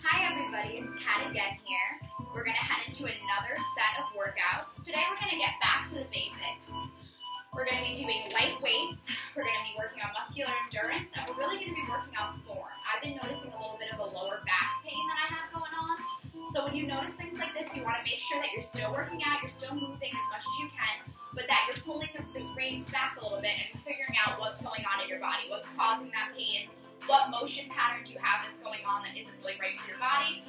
Hi everybody, it's Kat again here. We're going to head into another set of workouts. Today we're going to get back to the basics. We're going to be doing light weights, we're going to be working on muscular endurance, and we're really going to be working on form. I've been noticing a little bit of a lower back pain that I have going on. So when you notice things like this, you want to make sure that you're still working out, you're still moving as much as you can, but that you're pulling the reins back a little bit and figuring out what's going on in your body, what's causing that pain, what motion patterns you have that's going on that isn't really right for your body.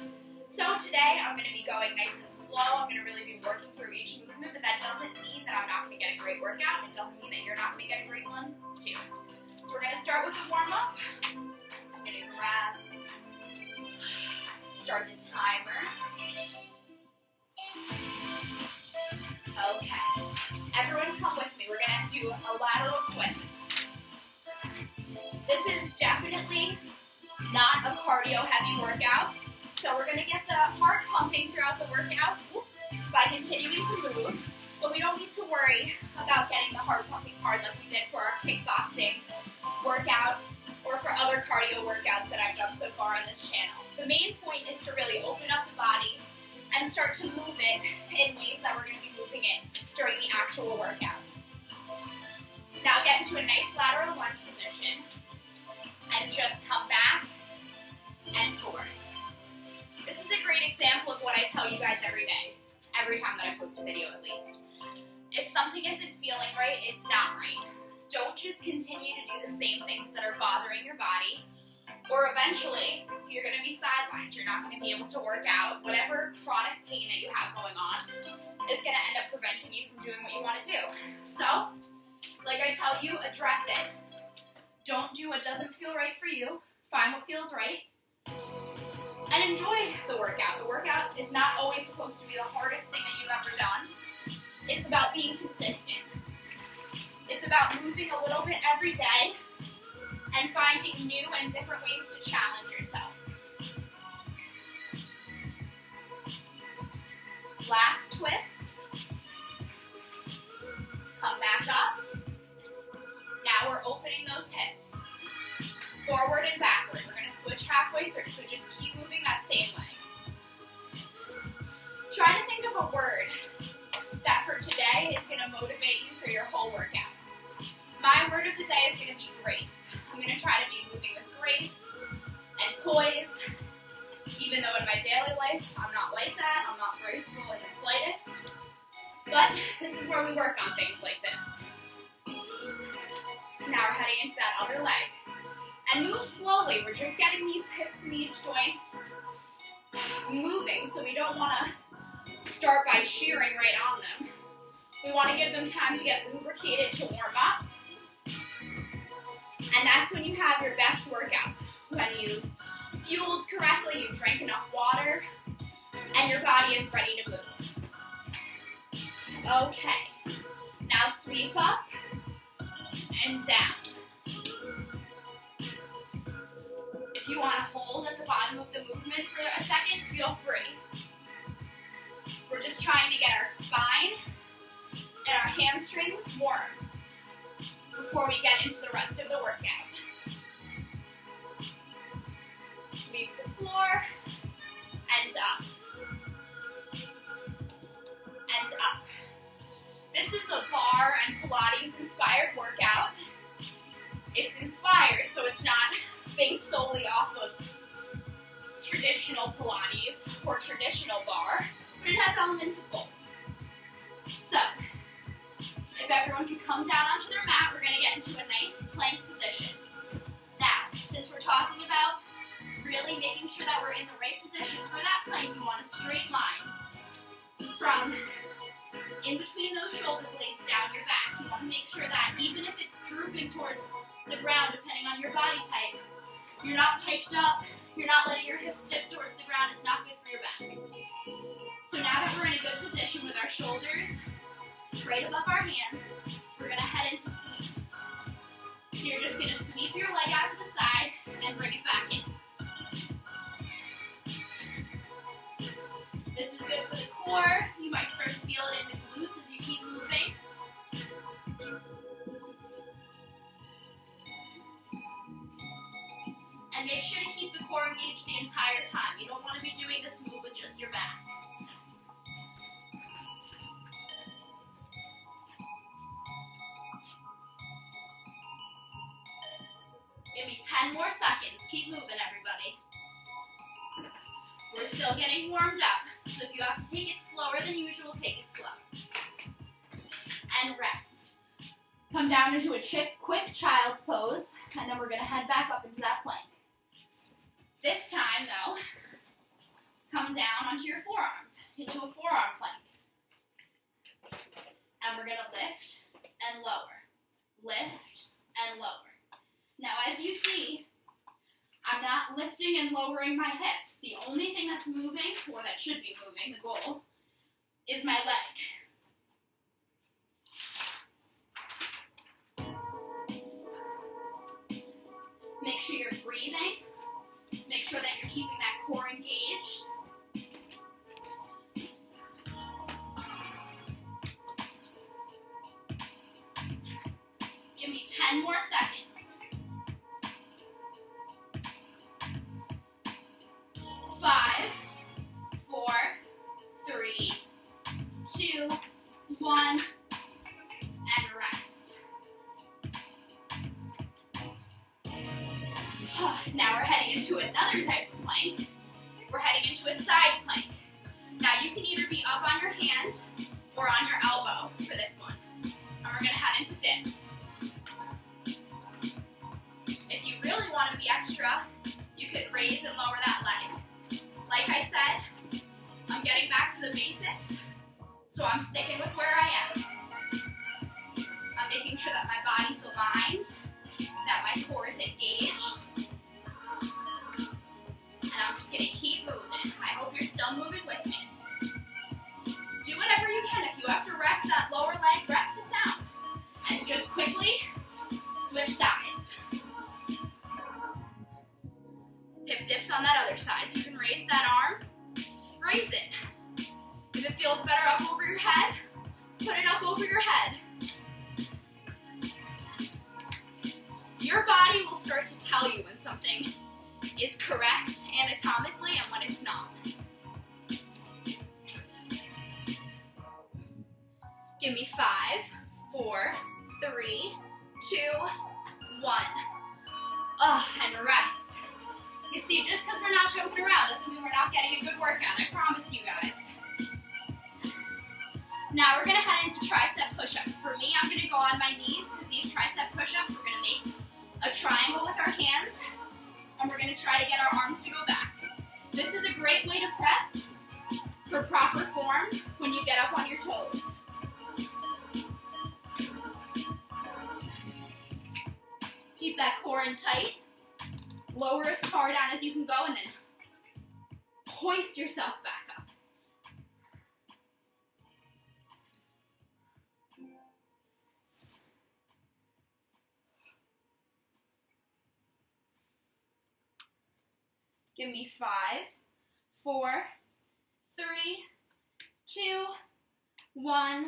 So today I'm going to be going nice and slow. I'm going to really be working through each movement, but that doesn't mean that I'm not going to get a great workout. It doesn't mean that you're not going to get a great one too. So we're going to start with a warm-up. I'm going to start the timer. Okay. Everyone come with me. We're going to do a lateral twist. This is definitely not a cardio-heavy workout, so we're going to get the heart pumping throughout the workout by continuing to move, but we don't need to worry about getting the heart pumping hard like we did for our kickboxing workout or for other cardio workouts that I've done so far on this channel. The main point is to really open up the body and start to move it in ways that we're going to be moving it during the actual workout. Now get into a nice lateral lunge position. And just come back and forth. This is a great example of what I tell you guys every day, every time that I post a video at least. If something isn't feeling right, it's not right. Don't just continue to do the same things that are bothering your body, or eventually you're going to be sidelined. You're not going to be able to work out. Whatever chronic pain that you have going on is going to end up preventing you from doing what you want to do. So, like I tell you, address it. Don't do what doesn't feel right for you. Find what feels right. And enjoy the workout. The workout is not always supposed to be the hardest thing that you've ever done. It's about being consistent. It's about moving a little bit every day and finding new and different ways to challenge yourself. Last twist. Come back up. Now we're opening those hips, forward and backward. We're going to switch halfway through, so just keep moving that same way. Try to think of a word that for today is going to motivate you through your whole workout. My word of the day is going to be grace. I'm going to try to be moving with grace and poise, even though in my daily life I'm not like that. I'm not graceful in the slightest, but this is where we work on things like this. Now we're heading into that other leg. And move slowly. We're just getting these hips and these joints moving, so we don't want to start by shearing right on them. We want to give them time to get lubricated to warm up. And that's when you have your best workouts. When you've fueled correctly, you've drank enough water, and your body is ready to move. Okay. Now sweep up and down. If you want to hold at the bottom of the movement for a second, feel free. We're just trying to get our spine and our hamstrings warm before we get into the rest of the workout. Sweep the floor and up. And up. This is a barre and Pilates inspired workout. It's inspired, so it's not based solely off of traditional Pilates or traditional barre, but it has elements of both. So, if everyone can come down onto their mat, we're going to get into a nice plank position. Now, since we're talking about really making sure that we're in the right position for that plank, we want a straight line from in between those shoulder blades down your back. You want to make sure that even if it's drooping towards the ground, depending on your body type, you're not hiked up, you're not letting your hips dip towards the ground. It's not good for your back. So now that we're in a good position with our shoulders right above our hands, we're going to head into sweeps. So you're just going to sweep your leg out to the side and bring it back in. This is good for the core. You might start to feel it in the glutes as you keep moving. And make sure to keep the core engaged the entire time. You don't want still getting warmed up. So if you have to take it slower than usual, take it slow. And rest. Come down into a quick child's pose, and then we're going to head back up into that plank. This time, though, come down onto your forearms, into a forearm plank. And we're going to lift and lower. Lift and lower. Now, as you see, I'm not lifting and lowering my hips. The only thing that's moving, or that should be moving, the goal, is my leg. Make sure you're breathing. Make sure that you're keeping that core engaged. Give me 10 more seconds. 5, 4, 3, 2, 1, and rest. Now we're heading into another type of plank. We're heading into a side plank. Now you can either be up on your hand or on your elbow for this one. And we're going to head into dips. If you really want to be extra, you could raise and lower that leg. Like I said, I'm getting back to the basics, so I'm sticking with where I am. I'm making sure that my body's aligned, that my core is engaged, and I'm just going to keep moving. I hope you're still moving with me. Do whatever you can. If you have to rest that lower leg, rest it down. And just quickly switch sides. Hip dips on that other side. If you can raise that arm, raise it. If it feels better up over your head, put it up over your head. Your body will start to tell you when something is correct anatomically and when it's not. Give me 5, 4, 3, 2, 1. And rest. You see, just because we're not jumping around doesn't mean we're not getting a good workout. I promise you guys. Now we're going to head into tricep push-ups. For me, I'm going to go on my knees because these tricep push-ups, we're going to make a triangle with our hands, and we're going to try to get our arms to go back. This is a great way to prep for proper form when you get up on your toes. Keep that core in tight. Lower as far down as you can go, and then hoist yourself back up. Give me 5, 4, 3, 2, 1,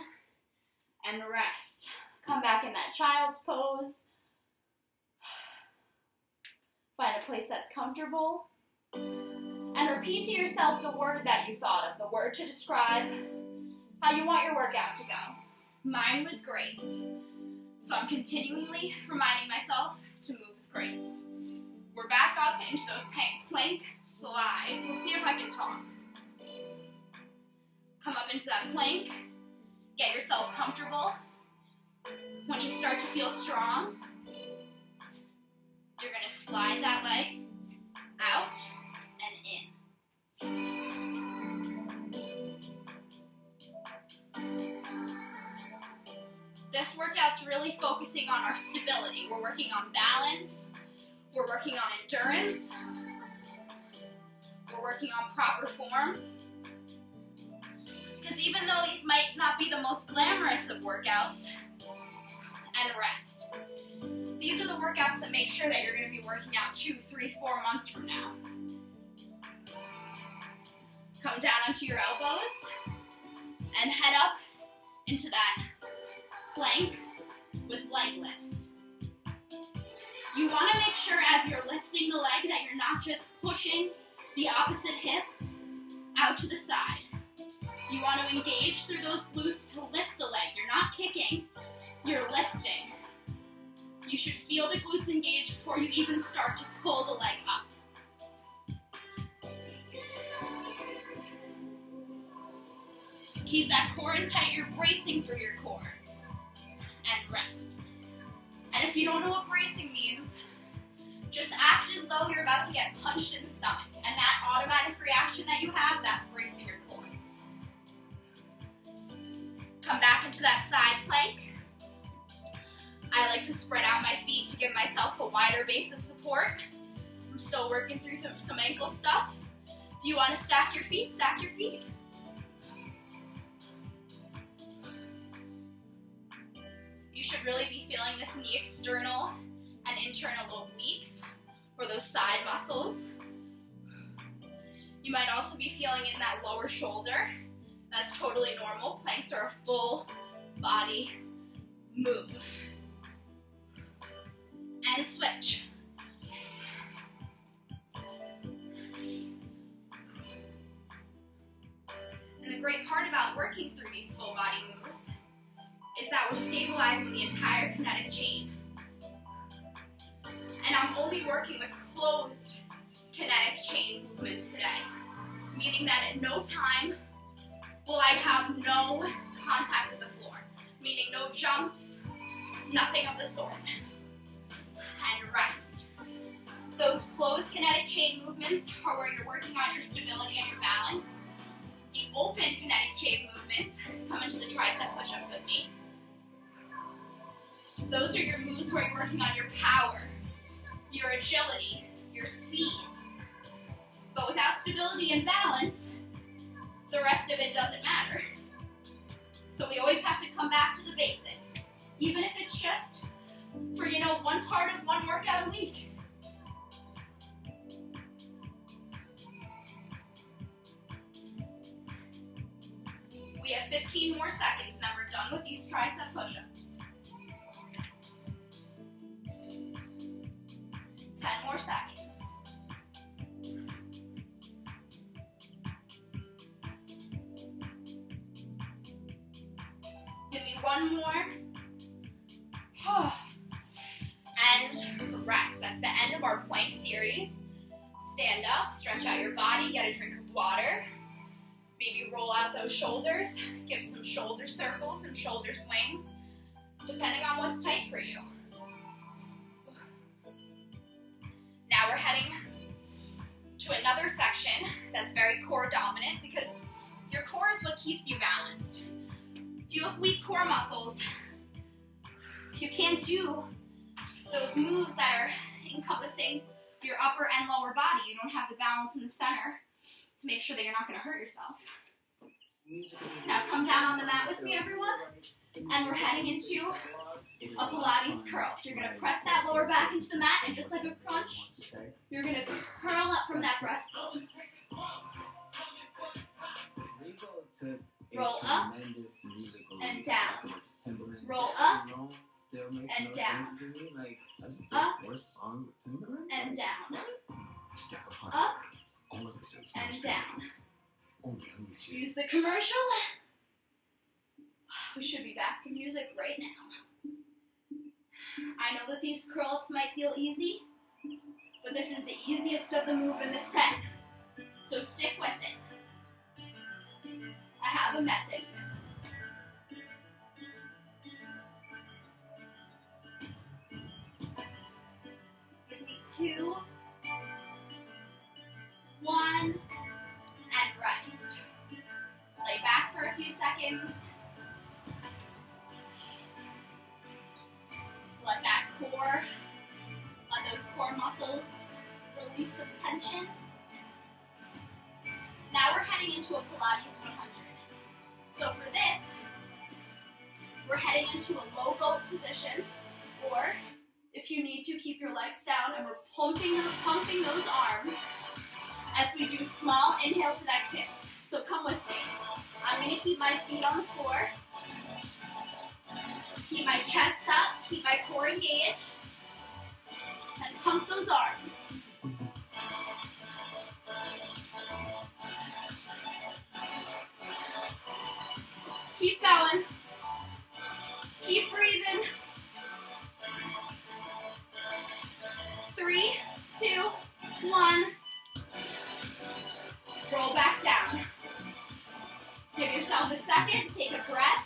and rest. Come back in that child's pose. Find a place that's comfortable. And repeat to yourself the word that you thought of, the word to describe how you want your workout to go. Mine was grace. So I'm continually reminding myself to move with grace. We're back up into those plank slides. Let's see if I can talk. Come up into that plank. Get yourself comfortable. When you start to feel strong, you're going to slide that leg out and in. This workout's really focusing on our stability. We're working on balance. We're working on endurance. We're working on proper form. Because even though these might not be the most glamorous of workouts, and rest. These are the workouts that make sure that you're going to be working out 2, 3, 4 months from now. Come down onto your elbows and head up into that plank with leg lifts. You want to make sure as you're lifting the leg that you're not just pushing the opposite hip out to the side. You want to engage through those glutes to lift the leg. You're not kicking, you're lifting. You should feel the glutes engaged before you even start to pull the leg up. Keep that core in tight. You're bracing through your core. And rest. And if you don't know what bracing means, just act as though you're about to get punched in the stomach. And that automatic reaction that you have, that's bracing your core. Come back into that side plank. I like to spread out my feet to give myself a wider base of support. I'm still working through some ankle stuff. If you want to stack your feet, stack your feet. You should really be feeling this in the external and internal obliques, or those side muscles. You might also be feeling it in that lower shoulder. That's totally normal. Planks are a full body move. And switch. And the great part about working through these full body moves is that we're stabilizing the entire kinetic chain. And I'm only working with closed kinetic chain movements today, meaning that at no time will I have no contact with the floor, meaning no jumps, nothing of the sort. And rest. Those closed kinetic chain movements are where you're working on your stability and your balance. The open kinetic chain movements, come into the tricep push-ups with me. Those are your moves where you're working on your power, your agility, your speed. But without stability and balance, the rest of it doesn't matter. So we always have to come back to the basics, even if it's just for, one part of one workout a week. We have 15 more seconds, then we're done with these tricep push-ups. 10 more seconds. Give me one more. And rest. That's the end of our plank series. Stand up, stretch out your body, get a drink of water. Maybe roll out those shoulders. Give some shoulder circles, some shoulder swings, depending on what's tight for you. Now we're heading to another section that's very core dominant, because your core is what keeps you balanced. If you have weak core muscles, you can't do those moves that are encompassing your upper and lower body. You don't have the balance in the center to make sure that you're not going to hurt yourself. Now come down on the mat with me, everyone, and we're heading into a Pilates curl. So you're going to press that lower back into the mat, and just like a crunch, you're going to curl up from that breastbone. Roll up and down. Roll up and down. Up and down. Up and down. Excuse the commercial. We should be back to music right now. I know that these curl-ups might feel easy, but this is the easiest of the move in the set. So stick with it. I have a method. Give me 2, 1, and rest. Lay back for a few seconds. Let that core, let those core muscles release some tension. Now we're heading into a Pilates 100. So for this, we're heading into a low boat position, or if you need to, keep your legs down, and we're pumping those arms as we do small inhales and exhales. So come with me. I'm going to keep my feet on the floor, keep my chest up, keep my core engaged, and pump those arms. Keep going. Keep breathing. 3, 2, 1. Roll back down. Give yourself yourself a second, take a breath.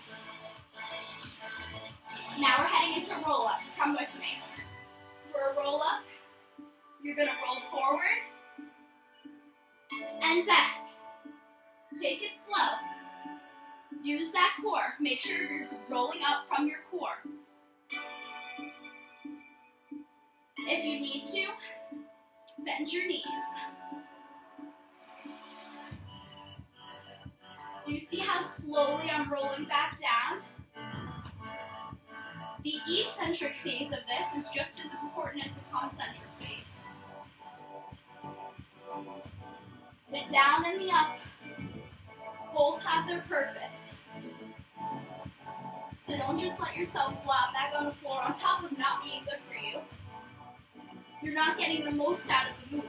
Now we're heading into roll-ups. Come with me. For a roll-up, you're gonna roll forward and back. Take it slow. Use that core. Make sure you're rolling up from your core. If you need to, bend your knees. Do you see how slowly I'm rolling back down? The eccentric phase of this is just as important as the concentric phase. The down and the up both have their purpose. So don't just let yourself flop back on the floor on top of not being good for you. You're not getting the most out of the move.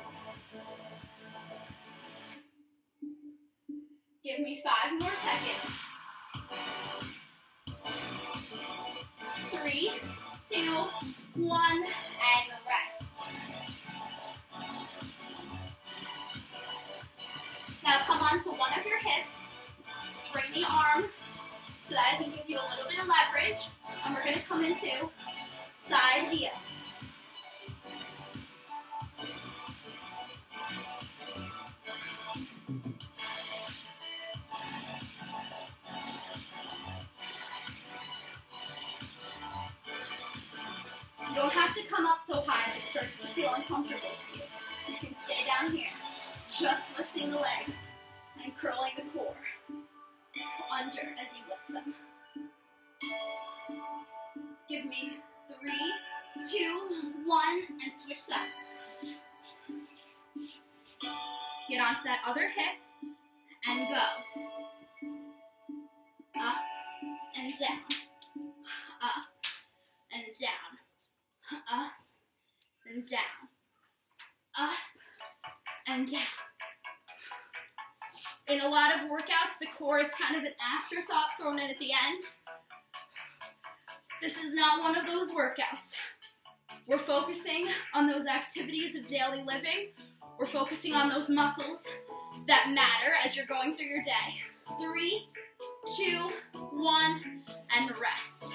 Give me 5 more seconds. 3, 2, 1, and rest. Now come onto one of your hips. Bring the arm so that I can give you a little bit of leverage. And we're going to come into side dips. You don't have to come up so high that it starts to feel uncomfortable for you. You can stay down here, just lifting the legs and curling the core under as you lift them. Give me 3, 2, 1, and switch sides. Get onto that other hip and go. Up and down. Up and down. Up and down. Up and down. In a lot of workouts, the core is kind of an afterthought thrown in at the end. This is not one of those workouts. We're focusing on those activities of daily living. We're focusing on those muscles that matter as you're going through your day. 3, 2, 1, and rest.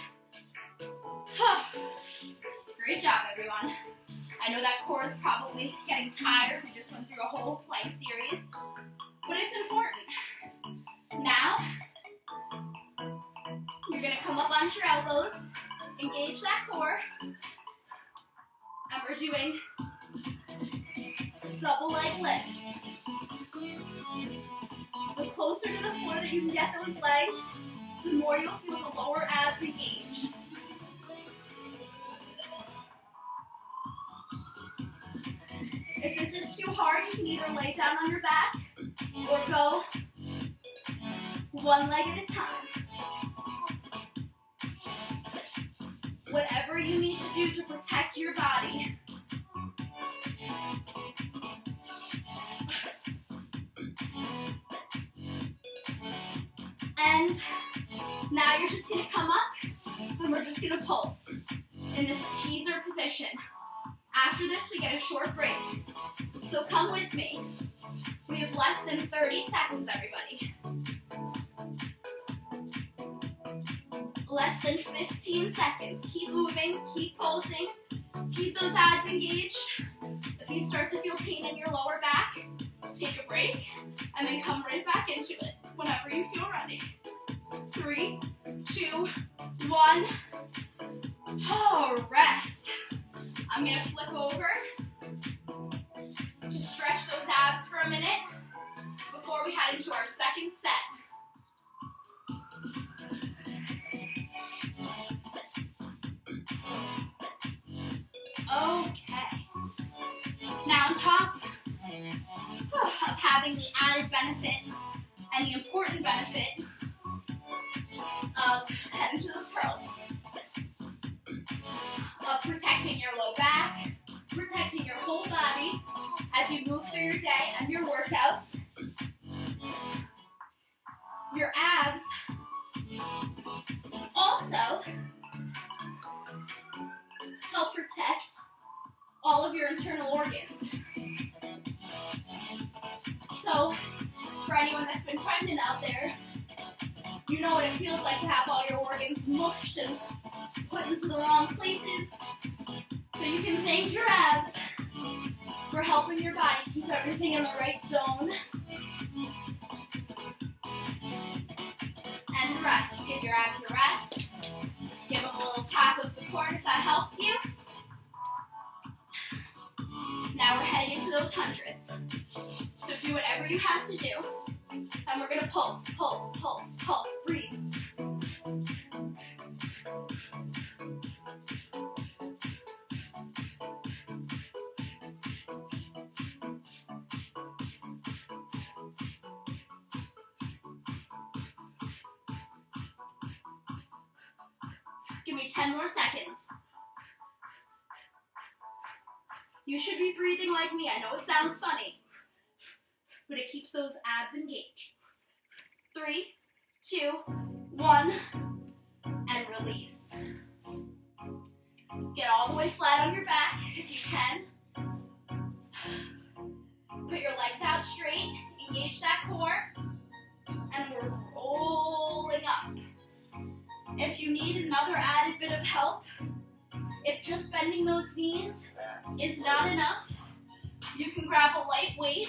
Great job, everyone. I know that core is probably getting tired. We just went through a whole plank series, but it's important. Now, you're gonna come up onto your elbows, engage that core, and we're doing double leg lifts. The closer to the floor that you can get those legs, the more you'll feel the lower abs engaged. If this is too hard, you can either lay down on your back or go one leg at a time. Whatever you need to do to protect your body. And now you're just going to come up and we're just going to pulse in this teaser position. After this, we get a short break. So come with me. We have less than 30 seconds, everybody. Less than 15 seconds. Keep moving, keep pulsing, keep those abs engaged. If you start to feel pain in your lower back, take a break, and then come right back into it whenever you feel ready. 3, 2, 1. Oh, rest. I'm going to flip over to stretch those abs for a minute before we head into our second set. Okay. Now on top of having the added benefit and the important benefit of heading to those curls, of protecting your low back, protecting your whole body as you move through your day and your workouts. Your abs also help protect all of your internal organs. So, for anyone that's been pregnant out there, You know what it feels like to have all your organs mushed and put into the wrong places. So you can thank your abs for helping your body keep everything in the right zone. And rest. Give your abs a rest. Give them a little tap of support if that helps you. Now we're heading into those hundreds. So do whatever you have to do. And we're going to pulse, pulse, pulse, pulse. Breathe. Give me 10 more seconds. You should be breathing like me. I know it sounds funny, but it keeps those abs engaged. 3, 2, 1, and release. Get all the way flat on your back if you can. Put your legs out straight, engage that core, and we're rolling up. If you need another added bit of help, if just bending those knees is not enough, you can grab a light weight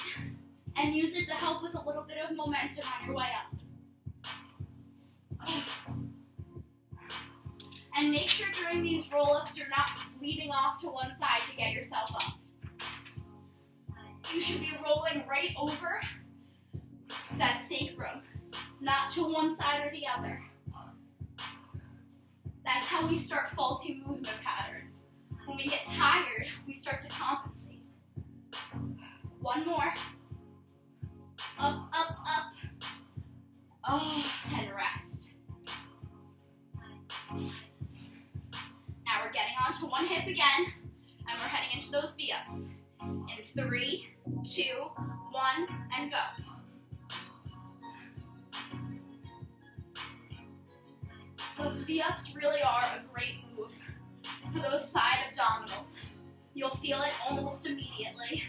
and use it to help with a little bit of momentum on your way up. And make sure during these roll-ups you're not leaning off to one side to get yourself up. You should be rolling right over that sacrum, not to one side or the other. That's how we start faulty movement patterns. When we get tired, we start to compensate. One more. Up, up, up. Oh, and rest. Now we're getting onto one hip again, and we're heading into those V-ups. In 3, 2, 1, and go. Those V-ups really are a great move for those side abdominals. You'll feel it almost immediately.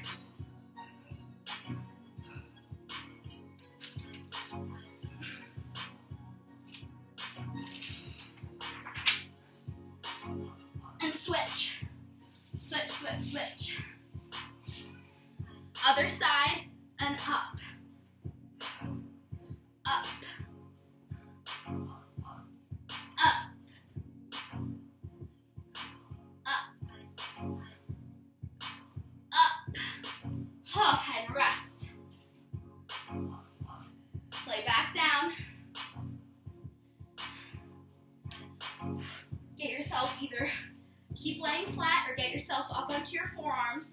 And switch. Switch, switch, switch. Other side and up. Up. And rest. Lay back down. Get yourself either keep laying flat or get yourself up onto your forearms.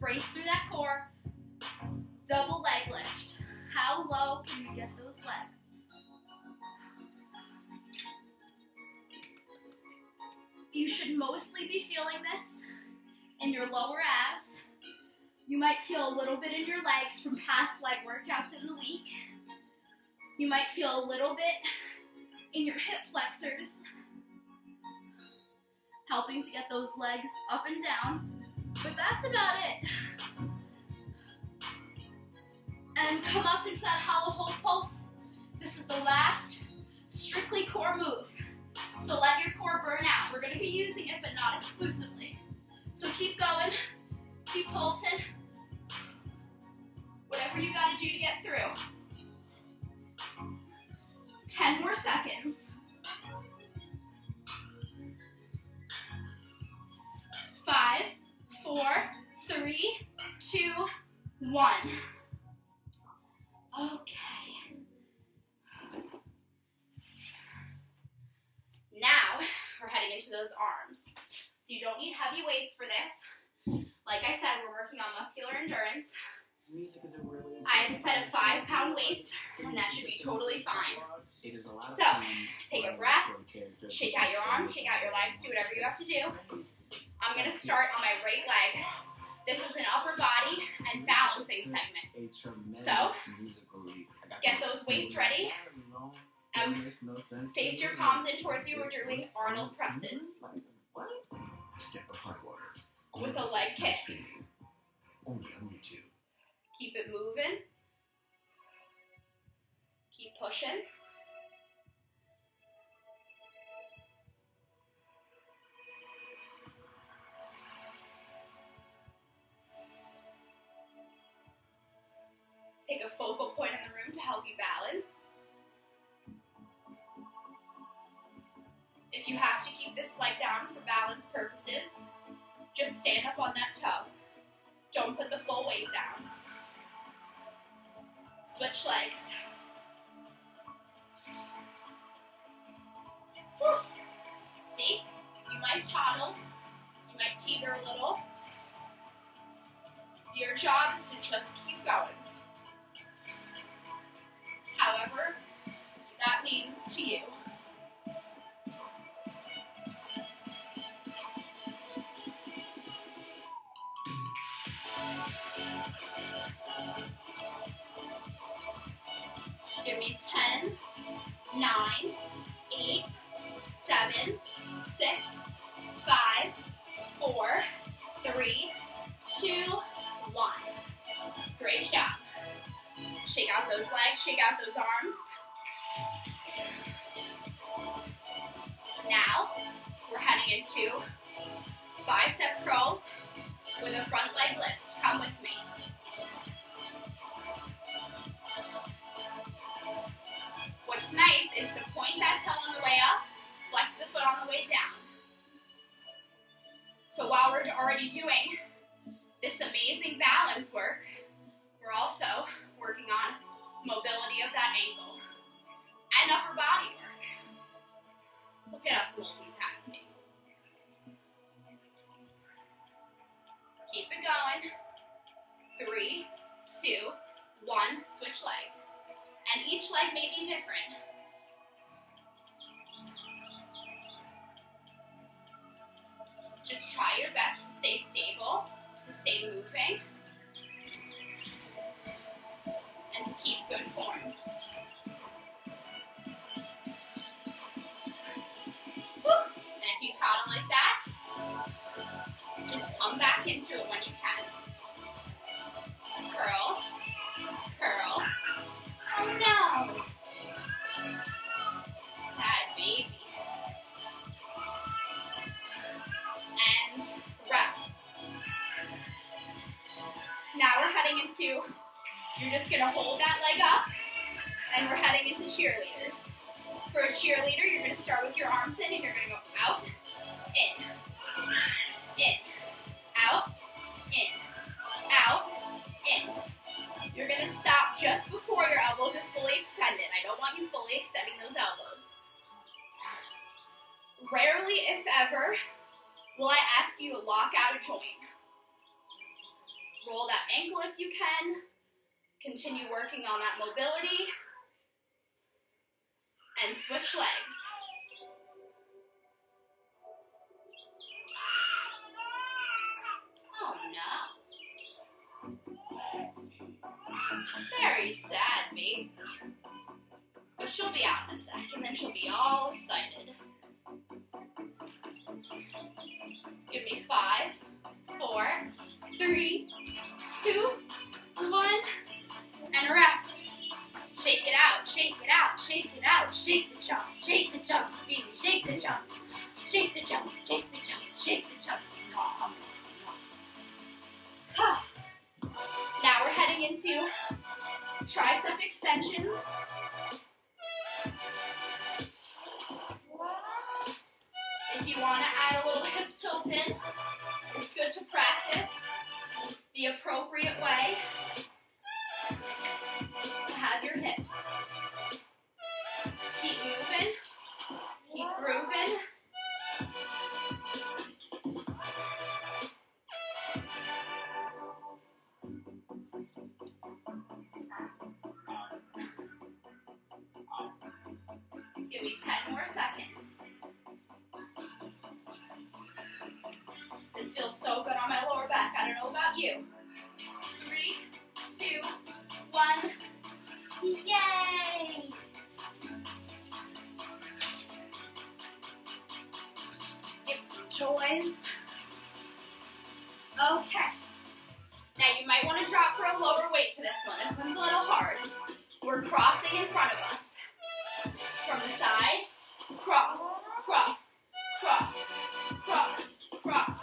Brace through that core. Double leg lift. How low can you get those legs? You should mostly be feeling this in your lower abs. You might feel a little bit in your legs from past leg workouts in the week. You might feel a little bit in your hip flexors, helping to get those legs up and down. But that's about it. And come up into that hollow hold pulse. This is the last strictly core move. So let your core burn out. We're going to be using it, but not exclusively. So keep going. Keep pulsing. Whatever you got to do to get through. 10 more seconds. 5, 4, 3, 2, 1. Okay. Now, we're heading into those arms. So you don't need heavy weights for this. Like I said, we're working on muscular endurance. I have a set of 5-pound weights, and that should be totally fine. So, take a breath, shake out your arms, shake out your legs, do whatever you have to do. I'm going to start on my right leg. This is an upper body and balancing segment. So, get those weights ready. Face your palms in towards you. We're doing Arnold presses with a leg kick. Only on YouTube. Keep it moving. Keep pushing. Pick a focal point in the room to help you balance. If you have to keep this leg down for balance purposes, just stand up on that toe. Don't put the full weight down. Switch legs. Woo. See? You might toddle. You might teeter a little. Your job is to just keep going. However that means to you. Give me 10, 9, 8, 7, 6, 5, 4, 3, 2, 1. Great job. Shake out those legs, shake out those arms. Now, we're heading into bicep curls with a front leg lift. Come with me. What's nice is to point that toe on the way up, flex the foot on the way down. So while we're already doing this amazing balance work, we're also working on mobility of that ankle and upper body work. Look at us multitasking. Keep it going. 3, 2, 1, switch legs. And each leg may be different. Just try your best to stay stable, to stay moving, and to keep good form. Woo. And if you toddle like that, just come back into it when you can. Curl, curl. Oh no! Sad baby. And rest. Now we're heading into, you're just going to hold that leg up, and we're heading into cheerleaders. For a cheerleader, you're going to start with your arms in, and you're going to go out, in, out, in, out, in. You're going to stop just before your elbows are fully extended. I don't want you fully extending those elbows. Rarely, if ever, will I ask you to lock out a joint. Roll that ankle if you can. Continue working on that mobility. And switch legs. Oh no. Very sad, baby. But she'll be out in a sec, and then she'll be all excited. Give me 5, 4, 3, 2, 1, and rest. Shake it out, shake it out, shake it out. Shake the chunks, baby. Shake the chunks, shake the chunks, shake the chunks, shake the chunks. Now we're heading into tricep extensions. If you want to add a little hip tilt in, it's good to practice the appropriate way to have your hips. Keep moving, keep grooving. Give me 10 more seconds. This feels so good on my lower back. I don't know about you. 3, 2, 1. Yay! Give some joys. Okay. Now you might want to drop for a lower weight to this one. This one's a little hard. We're crossing in front of us. From the side, cross, cross, cross, cross, cross,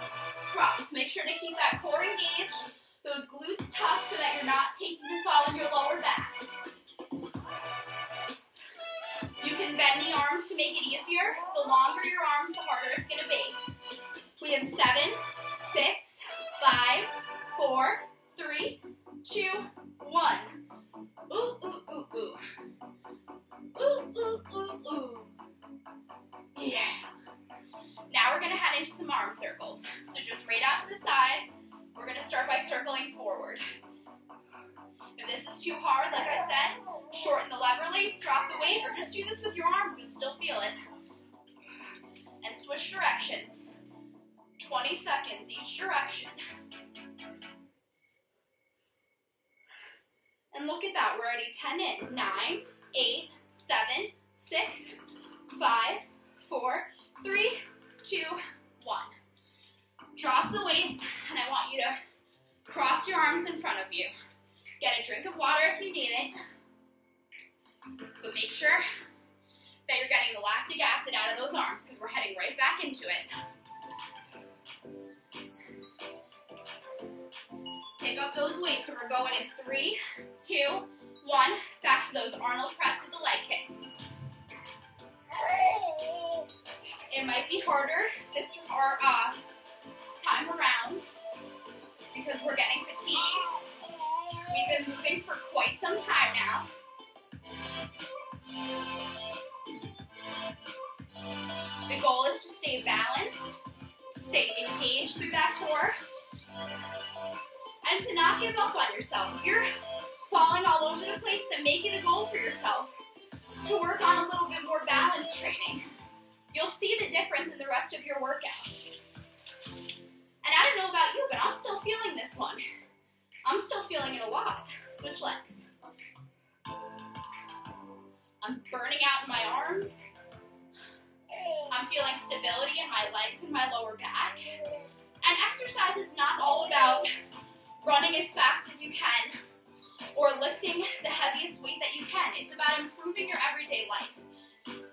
cross. Make sure to keep that core engaged, those glutes tucked so that you're not taking this all in your lower back. You can bend the arms to make it easier. The longer your arms, the harder it's going to be. We have 7, 6, 5, 4, 3, 2, 1. Ooh, ooh, ooh, ooh. Ooh, ooh, ooh, ooh. Yeah. Now we're going to head into some arm circles. So just right out to the side, we're going to start by circling forward. If this is too hard, like I said, shorten the lever length, drop the weight, or just do this with your arms, you'll still feel it. And switch directions. 20 seconds each direction. And look at that, we're already 10 in. 9, 8, 7, 6, 5, 4, 3, 2, 1. Drop the weights, and I want you to cross your arms in front of you. Get a drink of water if you need it, but make sure that you're getting the lactic acid out of those arms because we're heading right back into it. Pick up those weights, and we're going in 3, 2, 1. Back to those Arnold press with the leg kick. It might be harder this time around because we're getting fatigued. We've been moving for quite some time now. The goal is to stay balanced, to stay engaged through that core, and to not give up on yourself. If you're falling all over the place, then make it a goal for yourself to work on a little bit more balance training. You'll see the difference in the rest of your workouts. And I don't know about you, but I'm still feeling this one. I'm still feeling it a lot. Switch legs. I'm burning out in my arms. I'm feeling stability in my legs and my lower back. And exercise is not all about running as fast as you can or lifting the heaviest weight that you can. It's about improving your everyday life.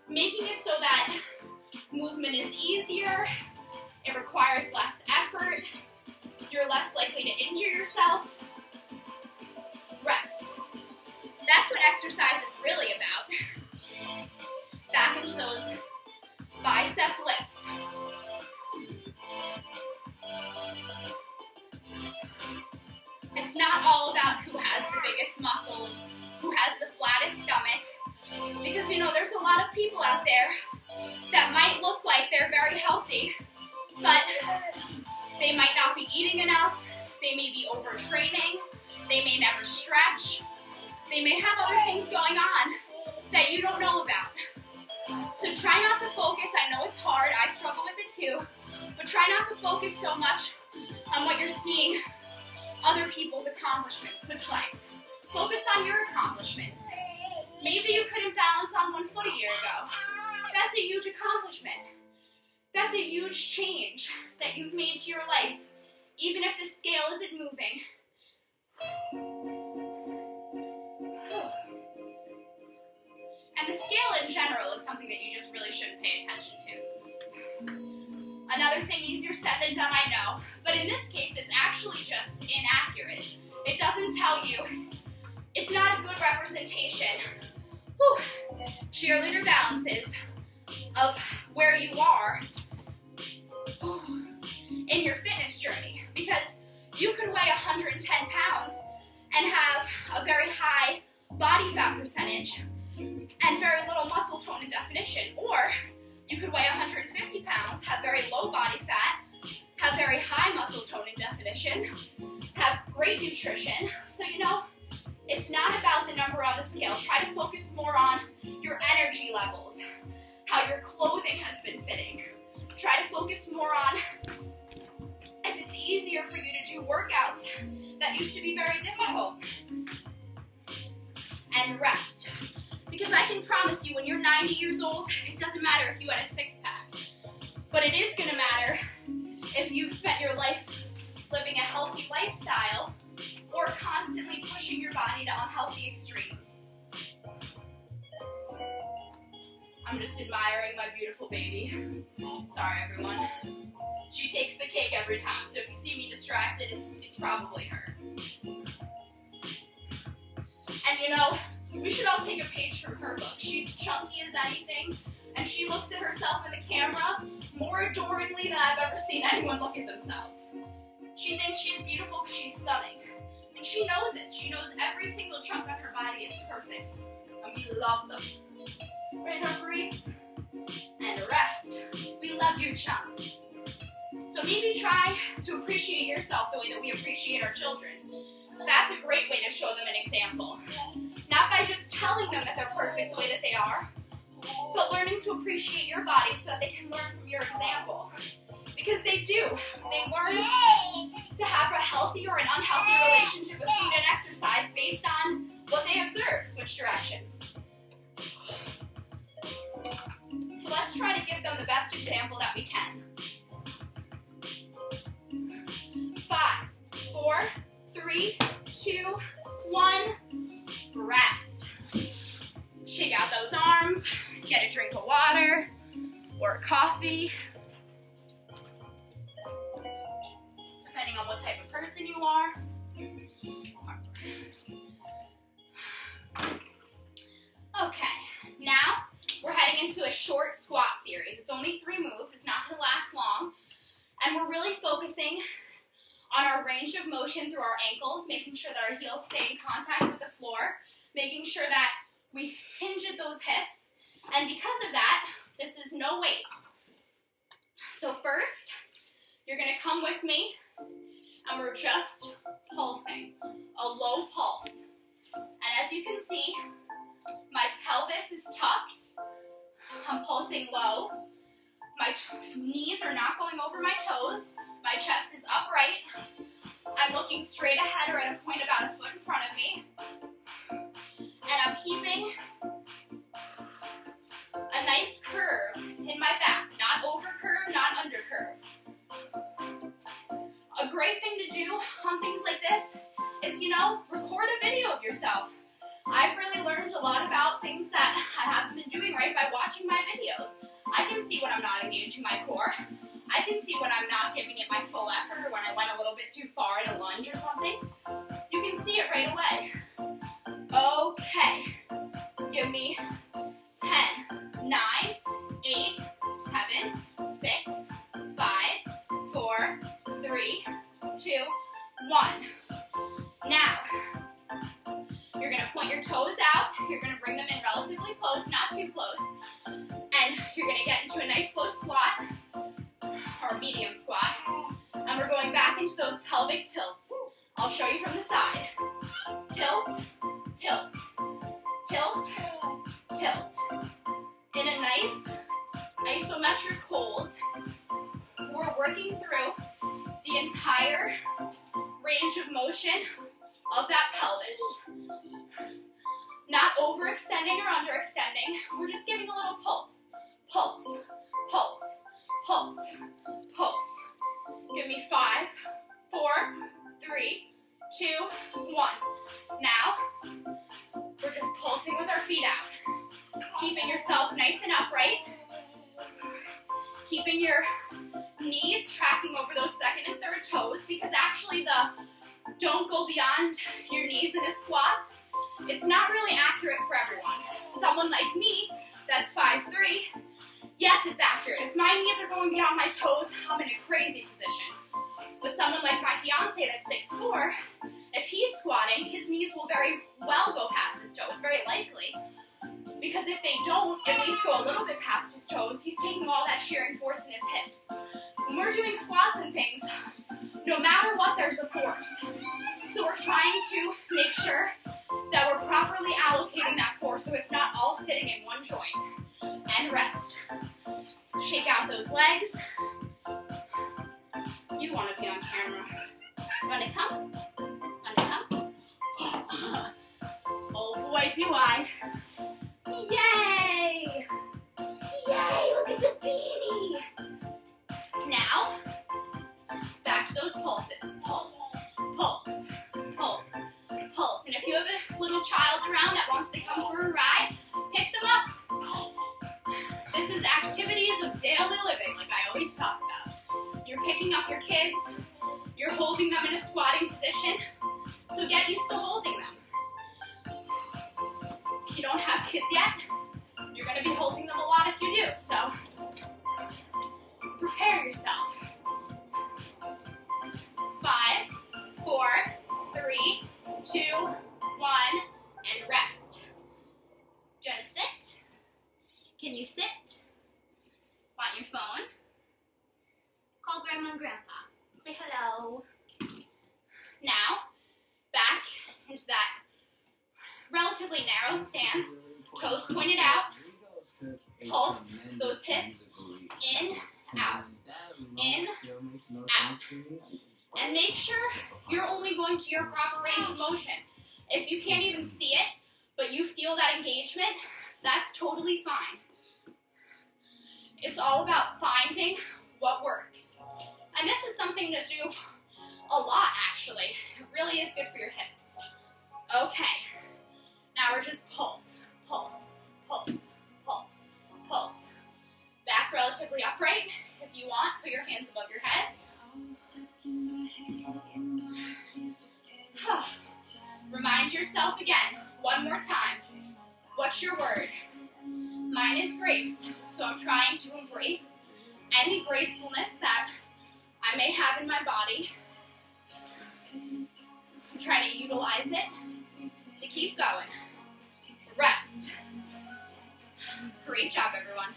Making it so that movement is easier, it requires less effort, you're less likely to injure yourself. Rest. That's what exercise is really about. Back into those bicep lifts. It's not all about who has the biggest muscles, who has the flattest stomach, because you know there's a lot of people out there that might look like they're very healthy, but they might not be eating enough, they may be overtraining, they may never stretch, they may have other things going on that you don't know about. So try not to focus, I know it's hard, I struggle with it too, but try not to focus so much on what you're seeing other people's accomplishments. Switch legs. Focus on your accomplishments. Maybe you couldn't balance on one foot a year ago. That's a huge accomplishment. That's a huge change that you've made to your life, even if the scale isn't moving. And the scale in general is something that you just really shouldn't pay attention to. Another thing, easier said than done, I know, but in this case, it's actually just inaccurate. It doesn't tell you, it's not a good representation. Whew. Cheerleader balances of where you are in your fitness journey, because you could weigh 110 pounds and have a very high body fat percentage and very little muscle tone and definition, or you could weigh 150 pounds, have very low body fat, have very high muscle tone and definition, have great nutrition. So, you know, it's not about the number on the scale. Try to focus more on your energy levels, how your clothing has been fitting. Try to focus more on if it's easier for you to do workouts that used to be very difficult. And rest. Because I can promise you, when you're 90 years old, it doesn't matter if you had a six-pack. But it is going to matter if you've spent your life living a healthy lifestyle constantly pushing your body to unhealthy extremes. I'm just admiring my beautiful baby. Sorry, everyone. She takes the cake every time, so if you see me distracted, it's probably her. And you know, we should all take a page from her book. She's chunky as anything, and she looks at herself in the camera more adoringly than I've ever seen anyone look at themselves. She thinks she's beautiful because she's stunning. And she knows it. She knows every single chunk on her body is perfect. And we love them. Right, now breathe and rest. We love your chunks. So maybe try to appreciate yourself the way that we appreciate our children. That's a great way to show them an example. Not by just telling them that they're perfect the way that they are, but learning to appreciate your body so that they can learn from your example. Because they do. They learn to have a healthy or an unhealthy relationship with food and exercise based on what they observe. Switch directions. So let's try to give them the best example that we can. 5, 4, 3, 2, 1, rest. Shake out those arms, get a drink of water or coffee, depending on what type of person you are. Okay, now we're heading into a short squat series. It's only 3 moves, it's not going to last long, and we're really focusing on our range of motion through our ankles, making sure that our heels stay in contact with the floor, making sure that we hinge at those hips, and because of that, this is no weight. So first, you're going to come with me, and we're just pulsing, a low pulse. And as you can see, my pelvis is tucked, I'm pulsing low, my knees are not going over my toes, my chest is upright, I'm looking straight ahead or at a point about a foot in front of me, and I'm keeping a nice curve in my back, not over curve, not under curve. A great thing to do on things like this is, record a video of yourself. I've really learned a lot about things that I haven't been doing right by watching my videos. I can see when I'm not engaging my core. I can see when I'm not giving it my full effort or when I went a little bit too far in a lunge or something. You can see it right away. Okay. Give me 10, 9, 8, 7, 6, 5, 4, 3, 2, 1. Now, you're going to point your toes out. You're going to bring them in relatively close, not too close. And you're going to get into a nice slow squat, or medium squat. And we're going back into those pelvic tilts. I'll show you from the side. Tilt, tilt, tilt, tilt. In a nice isometric hold, we're working through the entire range of motion of that pelvis. Not overextending or underextending. We're just giving a little pulse. Pulse, pulse, pulse, pulse. Give me 5, 4, 3, 2, 1. Now, we're just pulsing with our feet out. Keeping yourself nice and upright. Keeping your knees tracking over those second and third toes, because actually don't go beyond your knees in a squat. It's not really accurate for everyone. Someone like me, that's 5'3", yes, it's accurate. If my knees are going beyond my toes, I'm in a crazy position. But someone like my fiance that's 6'4", if he's squatting, his knees will very well go past his toes, very likely. Because if they don't at least go a little bit past his toes, he's taking all that shearing force in his hips. When we're doing squats and things, no matter what, there's a force. So we're trying to make sure that we're properly allocating that force so it's not all sitting in one joint. And rest. Shake out those legs. You want to be on camera. Wanna come? Wanna come? Oh boy, do I. Yay! Yay, look at the beanie! Now, back to those pulses. Pulse, pulse, pulse, other kids, you're holding them in a squatting position, so get used to holding them. If you don't have kids yet, you're going to be holding them a lot if you do, so prepare yourself. 5, 4, 3, 2, 1, and rest. Do you want to sit? Can you sit? Want your phone? Call Grandma and Grandpa. Say hello. Now, back into that relatively narrow stance. Toes pointed out. Pulse those hips in, out, in, out. And make sure you're only going to your proper range of motion. If you can't even see it, but you feel that engagement, that's totally fine. It's all about finding what works. And this is something to do a lot, actually. It really is good for your hips. Okay, now we're just pulse, pulse, pulse, pulse, pulse. Back relatively upright. If you want, put your hands above your head. Remind yourself again, one more time. What's your word? Mine is grace, so I'm trying to embrace any gracefulness that I may have in my body. I'm trying to utilize it to keep going. Rest. Great job, everyone.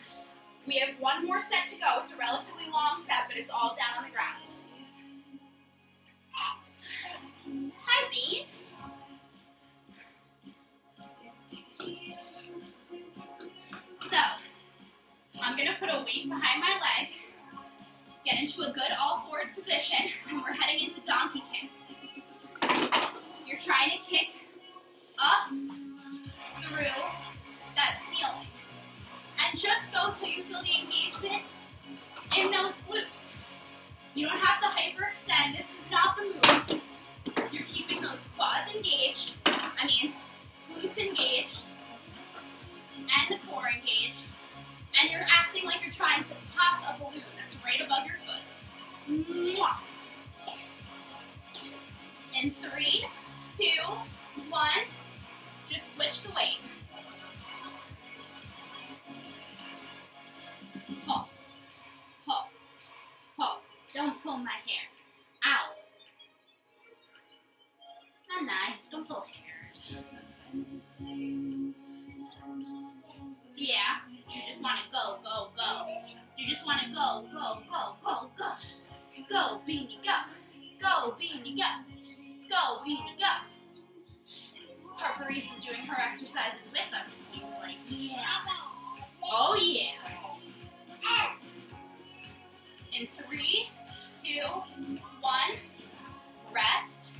We have one more set to go. It's a relatively long set, but it's all down on the ground. Hi, Bee. So, I'm going to put a weight behind my leg, get into a good all-fours position, and we're heading into donkey kicks. You're trying to kick up through that ceiling. And just go till you feel the engagement in those glutes. You don't have to hyperextend. This is not the move. You're keeping those quads engaged, glutes engaged, and the core engaged, and you're acting like you're trying to pop a balloon that's right above your foot. Mwah. In 3, 2, 1, just switch the weight. Pulse, pulse, pulse. Don't pull my hair. Ow. Not nice, don't pull hairs. Yeah, you just want to go, go, go. You just want to go, go, go, go, go. Go, Beanie, go. Go, Beanie, go. Go, Beanie, go. Harper-Reese is doing her exercises with us, it seems like. Yeah. Oh, yeah. In 3, 2, 1, rest.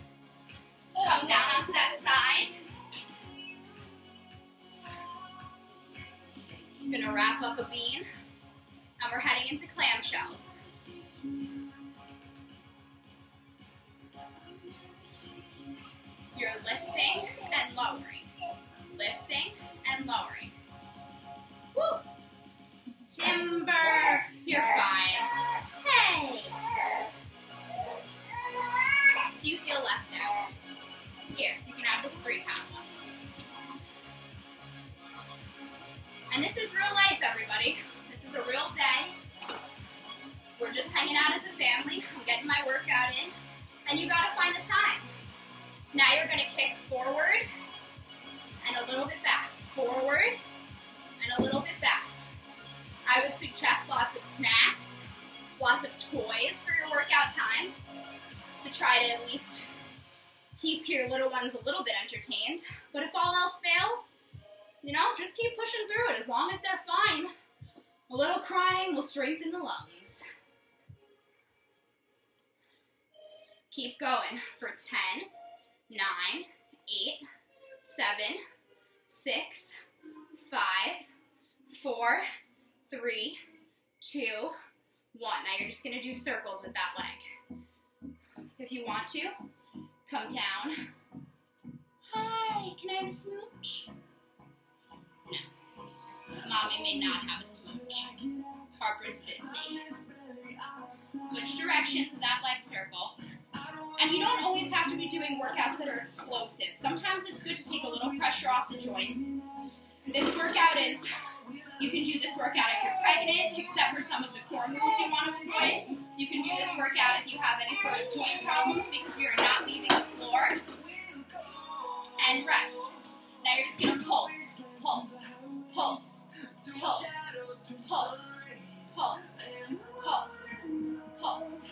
Come down onto that side. I'm going to wrap up a bean, and we're heading into clamshells. You're lifting and lowering. Lifting and lowering. Woo! Timber! You're fine. Hey! Do you feel left out? Here, you can have this 3-pound one. And this is real life, everybody. This is a real day. We're just hanging out as a family. I'm getting my workout in. And you gotta find the time. Now you're gonna kick forward and a little bit back. Forward and a little bit back. I would suggest lots of snacks, lots of toys for your workout time to try to at least keep your little ones a little bit entertained. But if all else fails, just keep pushing through it as long as they're fine. A little crying will strengthen the lungs. Keep going for 10, 9, 8, 7, 6, 5, 4, 3, 2, 1. Now you're just going to do circles with that leg. If you want to, come down. Hi, can I have a smooch? No. Mommy may not have a smooch. Harper's busy. Switch directions of that leg circle. And you don't always have to be doing workouts that are explosive. Sometimes it's good to take a little pressure off the joints. This workout is, you can do this workout if you're pregnant, except for some of the core moves you want to avoid. You can do this workout if you have any sort of joint problems because you're not leaving the floor. And rest. Now you're just going to pulse, pulse, pulse, pulse, pulse, pulse, pulse, pulse,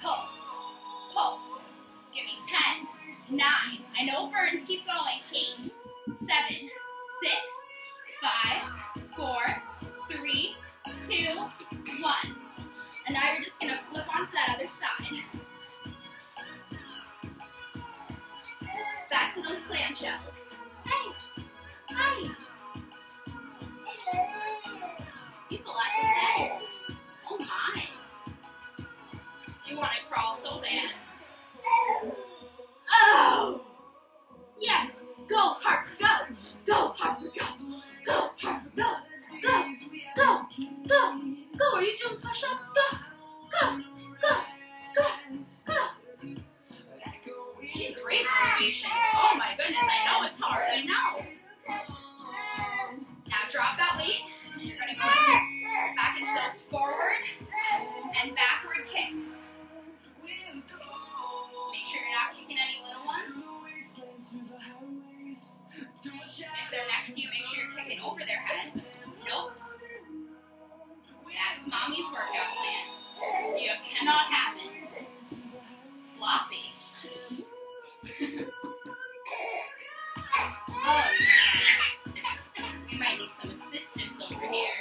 pulse, pulse. Give me 10, 9. I know it burns. Keep going. 8, 7, 6, 5, 4, 3, 2, 1. And now you're just going to flip onto that other side. Back to those clamshells. Hey! Hi! People like to say, oh my. You want to crawl so bad. Oh! Yeah, go Harper, go! Go Harper, go! Go Harper, go! Go! Go! Go! Go! Are you doing push-ups? Go! Go! Go! Go! Go! She's great motivation. Oh my goodness, I know it's hard. I know. Now drop that weight. And you're going to go back into those forward and backward kicks. Make sure you're not kicking any little ones. If they're next to you, make sure you're kicking over their head. Nope. That's mommy's workout plan. You cannot have it. Floppy. Oh no. We might need some assistance over here.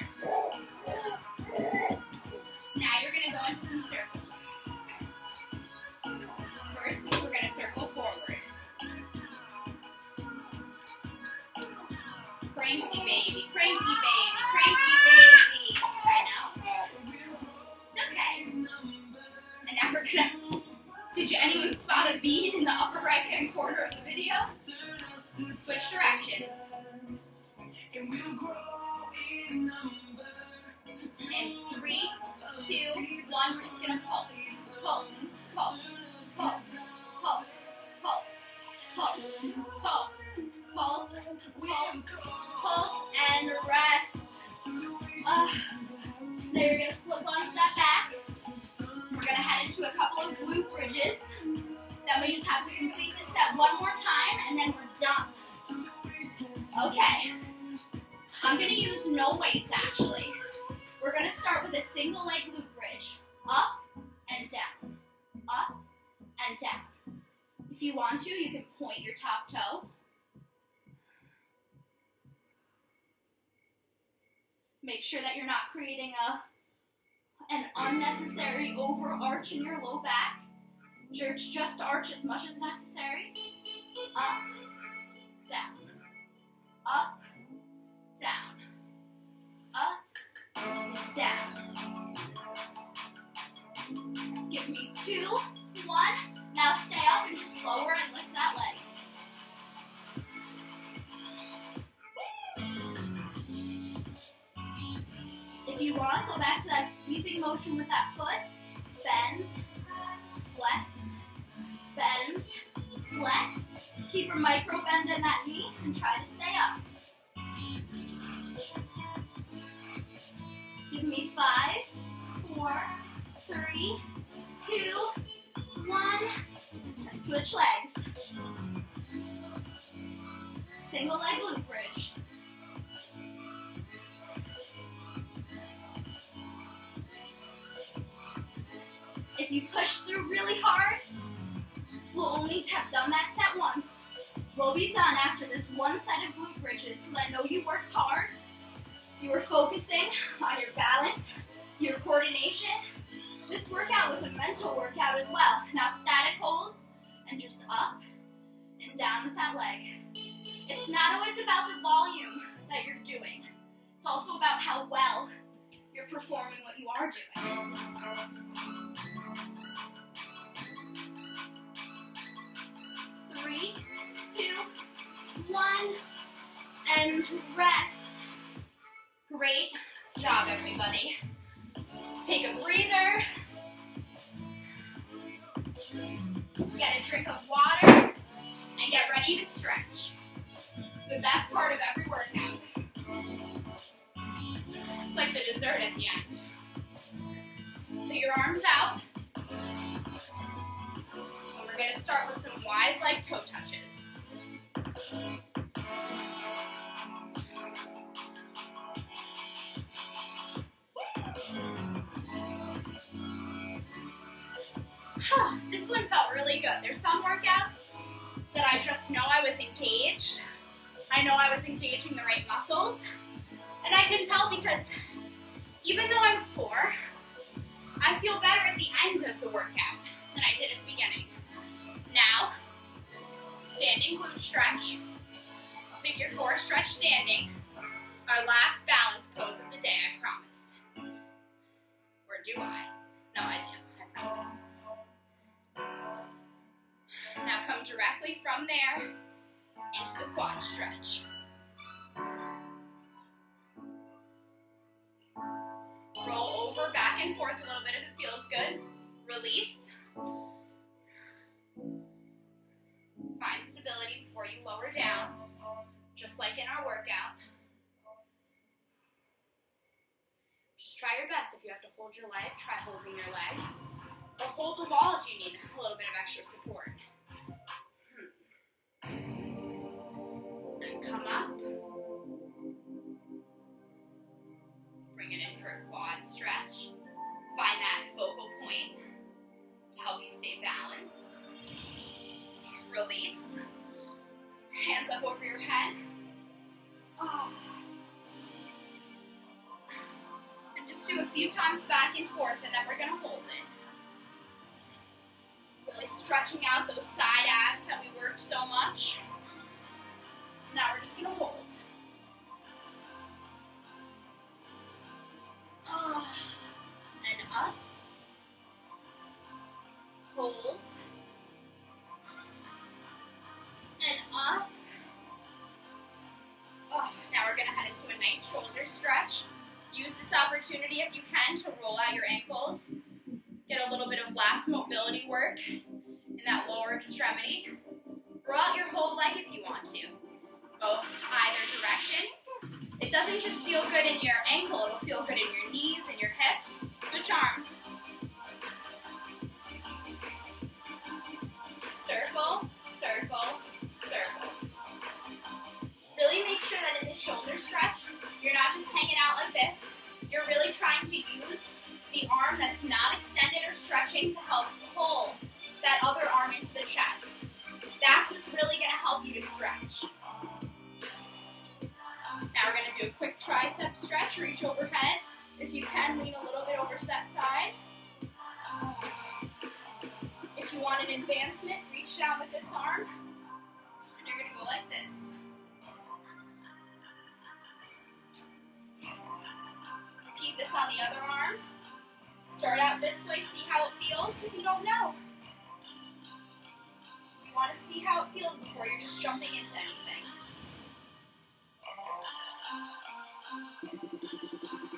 Now you're going to go into some circles. First, we're going to circle forward. Cranky baby, cranky baby, cranky baby. I know. It's okay. And now we're going to... Did anyone spot a bead in the upper right-hand corner of the video? Switch directions. In 3, 2, 1, we're just going to pulse. Pulse, pulse, pulse, pulse, pulse, pulse, pulse, pulse, pulse, pulse, and rest. Now you're going to flip onto that back. We're going to head into a couple of glute bridges. Then we just have to complete this step one more time, and then we're done. Okay. I'm going to use no weights, actually. We're going to start with a single leg glute bridge. Up and down. Up and down. If you want to, you can point your top toe. Make sure that you're not creating an unnecessary overarch in your low back. Just arch as much as necessary. Up, down. Up, down. Up, down. Give me 2, 1. Now stay up and just lower and lift that leg. If you want, go back to that sweeping motion with that foot. Bend, flex, bend, flex. Keep a micro bend in that knee and try to stay up. Give me 5, 4, 3, 2, 1. And switch legs. Single leg glute bridge. If you push through really hard, we'll only have done that set once. We'll be done after this one set of glute bridges because I know you worked hard. You were focusing on your balance, your coordination. This workout was a mental workout as well. Now static holds and just up and down with that leg. It's not always about the volume that you're doing. It's also about how well you're performing what you are doing. 3, 2, 1, and rest. Great job, everybody. Take a breather. Get a drink of water and get ready to stretch. The best part of every workout. It's like the dessert at the end. Put your arms out. And we're going to start with some wide leg toe touches. This one felt really good. There's some workouts that I just know I was engaged. I know I was engaging the right muscles. And I can tell because even though I'm sore, I feel better at the end of the workout than I did at the beginning. Now, standing glute stretch, figure 4 stretch standing, our last balance pose of the day, I promise. Or do I? No, I do, I promise. Now come directly from there into the quad stretch. Roll over, back and forth a little bit if it feels good. Release. Find stability before you lower down, just like in our workout. Just try your best. If you have to hold your leg, try holding your leg. Or hold the wall if you need a little bit of extra support. And come up. Bring it in for a quad stretch. Find that focal point to help you stay balanced. Release. Hands up over your head. And just do a few times back and forth, and then we're going to hold it. Really stretching out those side abs that we worked so much. Now we're just going to hold. And up. Hold. And up. Now we're going to head into a nice shoulder stretch. Use this opportunity if you can to roll out your ankles. Get a little bit of last mobility work in that lower extremity. Roll out your whole leg if you want to. Go either direction. It doesn't just feel good in your ankle, it'll feel good in your knees and your hips. Switch arms. Circle, circle, circle. Really make sure that in the shoulder stretch, you're not just hanging out like this. You're really trying to use the arm that's not extended or stretching to help pull that other arm into the chest. That's what's really going to help you to stretch. Now we're going to do a quick tricep stretch. Reach overhead. If you can, lean a little bit over to that side. If you want an advancement, reach down with this arm. And you're going to go like this. Repeat this on the other arm. Start out this way, see how it feels, because you don't know. You want to see how it feels before you're just jumping into anything.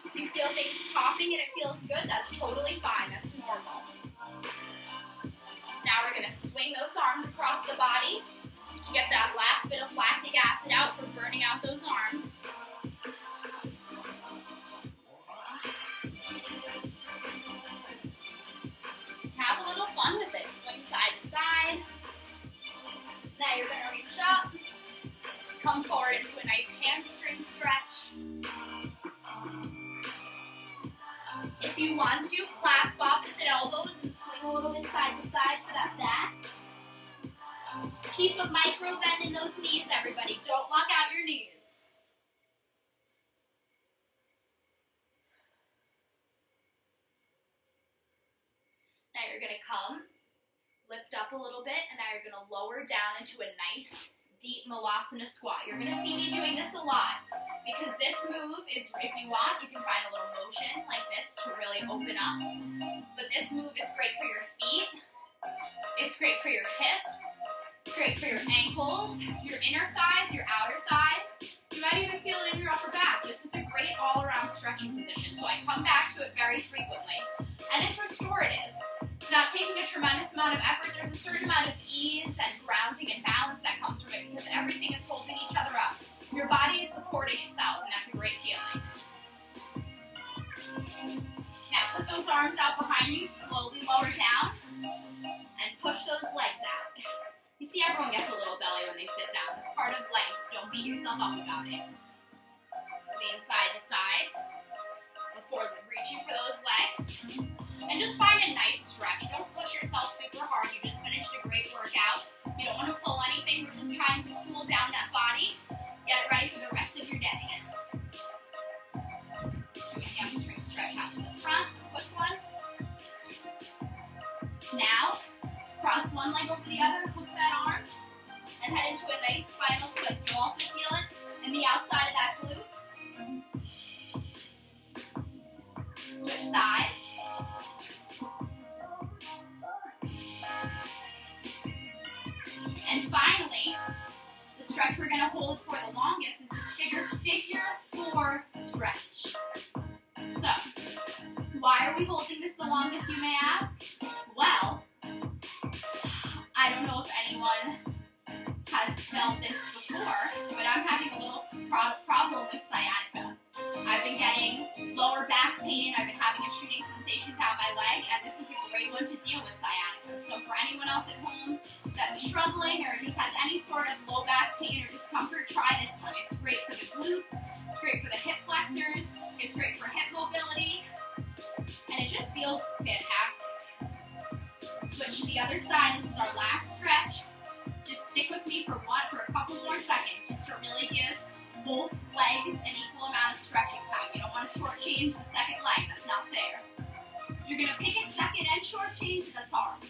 If you feel things popping and it feels good, that's totally fine. That's normal. Now we're going to swing those arms across the body to get that last bit of lactic acid out from burning out those arms. Have a little fun with it. Swing side to side. Now you're going to reach up. Come forward into a nice hamstring stretch. If you want to, clasp opposite elbows and swing a little bit side to side for that back. Keep a micro bend in those knees, everybody. Don't lock out your knees. Now you're going to come, lift up a little bit, and now you're going to lower down into a nice, deep Malasana squat. You're going to see me doing this a lot because this move is, if you want, you can find a little motion like this to really open up. But this move is great for your feet. It's great for your hips. It's great for your ankles, your inner thighs, your outer thighs. You might even feel it in your upper back. This is a great all-around stretching position. So I come back to it very frequently. And it's restorative. It's not taking a tremendous amount of effort. There's a certain amount of ease and grounding and balance that comes from it because everything is holding each other up. Your body is supporting itself, and that's a great feeling. Now put those arms out behind you, slowly lower down, and push those legs out. You see, everyone gets a little belly when they sit down. It's part of life. Don't beat yourself up about it. Lean side to side before reaching for those legs. And just find a nice stretch. Don't push yourself super hard. You just finished a great workout. You don't want to pull anything. We're just trying to cool down that body. Get it ready for the rest of your day. Do a hamstring stretch out to the front. Quick one. Now, cross one leg over the other. Hook that arm. And head into a nice spinal twist. You'll also feel it in the outside of that glute. Switch sides. And finally, the stretch we're going to hold for the longest is this figure four stretch. So, why are we holding this the longest, you may ask? Well, I don't know if anyone has felt this before, but I'm having a little problem with sciatica. I've been getting lower back pain, I've been having a shooting sensation down my leg, and this is a great one to deal with sciatica. So for anyone else at home that's struggling or just has any sort of low back pain or discomfort, try this one. It's great for the glutes, it's great for the hip flexors, it's great for hip mobility, and it just feels fantastic. Switch to the other side. This is our last stretch. Just stick with me for a couple more seconds, just to really give both legs an equal amount of stretching time. You don't want to shortchange the second leg. That's not fair. You're going to pick it second and shortchange. That's hard.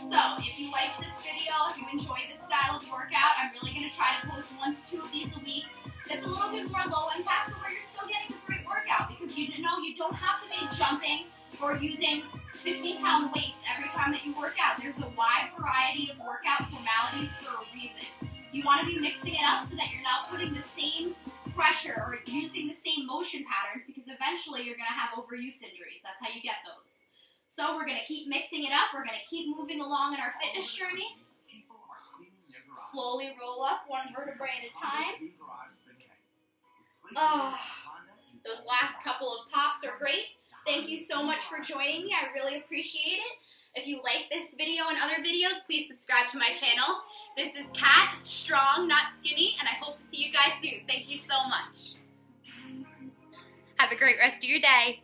So, if you liked this video, if you enjoyed this style of workout, I'm really going to try to post 1 to 2 of these a week. That's a little bit more low impact, but where you're still getting a great workout because you know you don't have to be jumping or using 50-pound weights every time that you work out. There's a wide variety of workout formalities for a reason. You want to be mixing it up so that you're not putting the same pressure or using the same motion patterns because eventually you're going to have overuse injuries. That's how you get those. So we're going to keep mixing it up. We're going to keep moving along in our fitness journey. Slowly roll up one vertebrae at a time. Oh, those last couple of pops are great. Thank you so much for joining me. I really appreciate it. If you like this video and other videos, please subscribe to my channel. This is Kat, strong, not skinny, and I hope to see you guys soon. Thank you so much. Have a great rest of your day.